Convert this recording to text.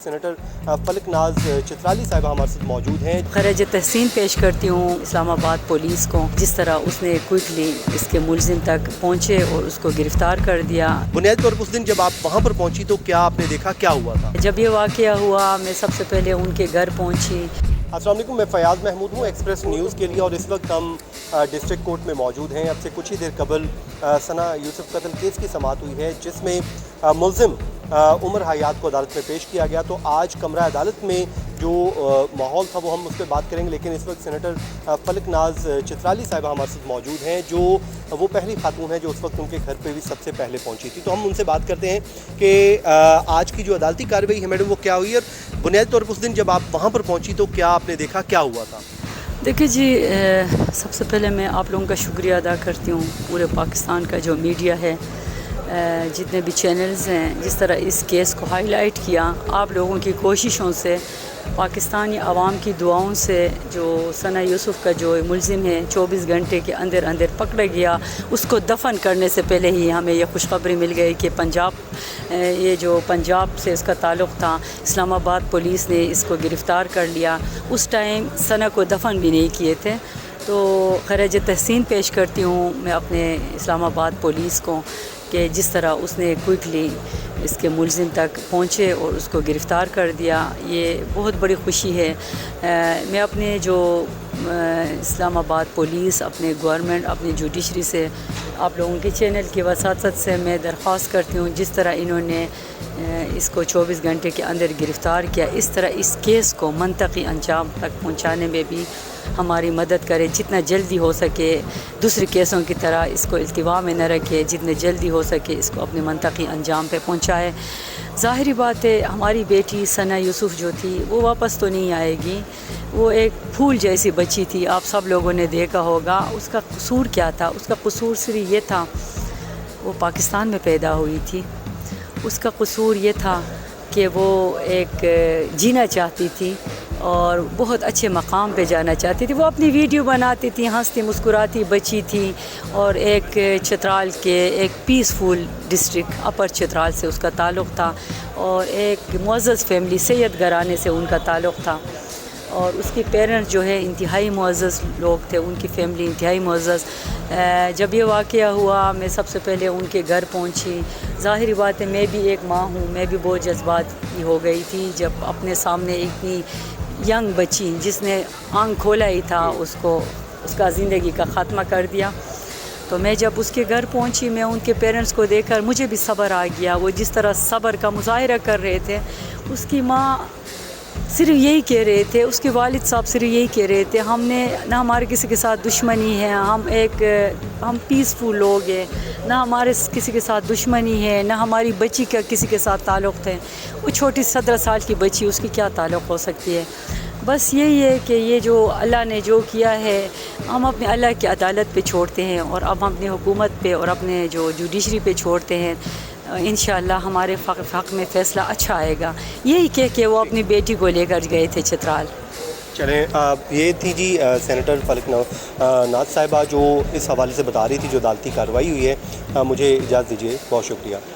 Senator فلک ناز چترالی صاحبہ ہمارے ساتھ موجود ہیں۔ خراج تحسین پیش کرتی ہوں اسلام آباد پولیس کو، جس طرح اس نے کوئکلی اس کے ملزم تک پہنچے اور اس کو گرفتار کر دیا۔ بنیادی طور پر اس دن جب آپ وہاں پر پہنچی تو کیا آپ نے دیکھا، کیا ہوا تھا؟ جب یہ واقعہ ہوا میں سب سے پہلے ان کے گھر پہنچی۔ السلام علیکم، میں فیاض محمود ہوں ایکسپریس نیوز کے لیے، اور اس وقت ہم ڈسٹرکٹ کورٹ میں موجود ہیں۔ اب سے کچھ ہی دیر قبل ثنا یوسف قتل کیس کی سماعت ہوئی ہے، جس میں ملزم عمر حیات کو عدالت میں پیش کیا گیا۔ تو آج کمرہ عدالت میں جو ماحول تھا وہ ہم اس پہ بات کریں گے، لیکن اس وقت سینیٹر فلک ناز چترالی صاحبہ ہمارے ساتھ موجود ہیں، جو وہ پہلی خاتون ہے جو اس وقت ان کے گھر پہ بھی سب سے پہلے پہنچی تھی۔ تو ہم ان سے بات کرتے ہیں کہ آج کی جو عدالتی کارروائی ہے میڈم وہ کیا ہوئی، اور بنیادی طور پر اس دن جب آپ وہاں پر پہنچی تو کیا آپ نے دیکھا، کیا ہوا تھا؟ دیکھیے جی، سب سے پہلے میں آپ لوگوں کا شکریہ ادا کرتی ہوں، پورے پاکستان کا جو میڈیا ہے، جتنے بھی چینلز ہیں، جس طرح اس کیس کو ہائی لائٹ کیا۔ آپ لوگوں کی کوششوں سے، پاکستانی عوام کی دعاؤں سے جو ثنا یوسف کا جو ملزم ہے 24 گھنٹے کے اندر پکڑا گیا، اس کو دفن کرنے سے پہلے ہی ہمیں یہ خوشخبری مل گئی کہ یہ جو پنجاب سے اس کا تعلق تھا، اسلام آباد پولیس نے اس کو گرفتار کر لیا۔ اس ٹائم ثنا کو دفن بھی نہیں کیے تھے۔ تو خراج تحسین پیش کرتی ہوں میں اپنے اسلام آباد پولیس کو کہ جس طرح اس نے کوئکلی اس کے ملزم تک پہنچے اور اس کو گرفتار کر دیا۔ یہ بہت بڑی خوشی ہے۔ میں اپنے جو اسلام آباد پولیس، اپنے گورنمنٹ، اپنی جوڈیشری سے، آپ لوگوں کے چینل کی وساطت سے میں درخواست کرتی ہوں، جس طرح انہوں نے اس کو 24 گھنٹے کے اندر گرفتار کیا، اس طرح اس کیس کو منطقی انجام تک پہنچانے میں بھی ہماری مدد کرے۔ جتنا جلدی ہو سکے دوسرے کیسوں کی طرح اس کو التوا میں نہ رکھے، جتنے جلدی ہو سکے اس کو اپنے منطقی انجام پہ پہنچائے۔ ظاہری بات ہے، ہماری بیٹی ثنا یوسف جو تھی وہ واپس تو نہیں آئے گی۔ وہ ایک پھول جیسی بچی تھی، آپ سب لوگوں نے دیکھا ہوگا۔ اس کا قصور کیا تھا؟ اس کا قصور صرف یہ تھا، وہ پاکستان میں پیدا ہوئی تھی۔ اس کا قصور یہ تھا کہ وہ ایک جینا چاہتی تھی اور بہت اچھے مقام پہ جانا چاہتی تھی۔ وہ اپنی ویڈیو بناتی تھی، ہنستی مسکراتی بچی تھی، اور ایک چترال کے ایک پیسفل ڈسٹرکٹ اپر چترال سے اس کا تعلق تھا، اور ایک معزز فیملی سید گھرانے سے ان کا تعلق تھا، اور اس کے پیرنٹس جو ہے انتہائی معزز لوگ تھے، ان کی فیملی انتہائی معزز۔ جب یہ واقعہ ہوا میں سب سے پہلے ان کے گھر پہنچی۔ ظاہری بات ہے، میں بھی ایک ماں ہوں، میں بھی بہت جذباتی ہو گئی تھی جب اپنے سامنے اتنی ینگ بچی جس نے آنکھ کھولا ہی تھا اس کا زندگی کا خاتمہ کر دیا۔ تو میں جب اس کے گھر پہنچی، میں ان کے پیرنٹس کو دیکھ کر مجھے بھی صبر آ گیا۔ وہ جس طرح صبر کا مظاہرہ کر رہے تھے، اس کی ماں صرف یہی کہہ رہے تھے، اس کے والد صاحب صرف یہی کہہ رہے تھے، ہم نے نہ ہمارے کسی کے ساتھ دشمنی ہے، ہم پیسفل لوگ ہیں، نہ ہمارے کسی کے ساتھ دشمنی ہے، نہ ہماری بچی کا کسی کے ساتھ تعلق ہے۔ وہ چھوٹی 17 سال کی بچی، اس کی کیا تعلق ہو سکتی ہے؟ بس یہی ہے کہ یہ جو اللہ نے جو کیا ہے، ہم اپنے اللہ کی عدالت پہ چھوڑتے ہیں، اور اب ہم اپنی حکومت پہ اور اپنے جو جوڈیشری پہ چھوڑتے ہیں۔ انشاءاللہ ہمارے حق میں فیصلہ اچھا آئے گا۔ یہی کہہ کے وہ اپنی بیٹی کو لے کر گئے تھے چترال۔ چلیں، یہ تھی جی سینیٹر فلک ناز صاحبہ جو اس حوالے سے بتا رہی تھی جو عدالتی کارروائی ہوئی ہے۔ مجھے اجازت دیجیے، بہت شکریہ۔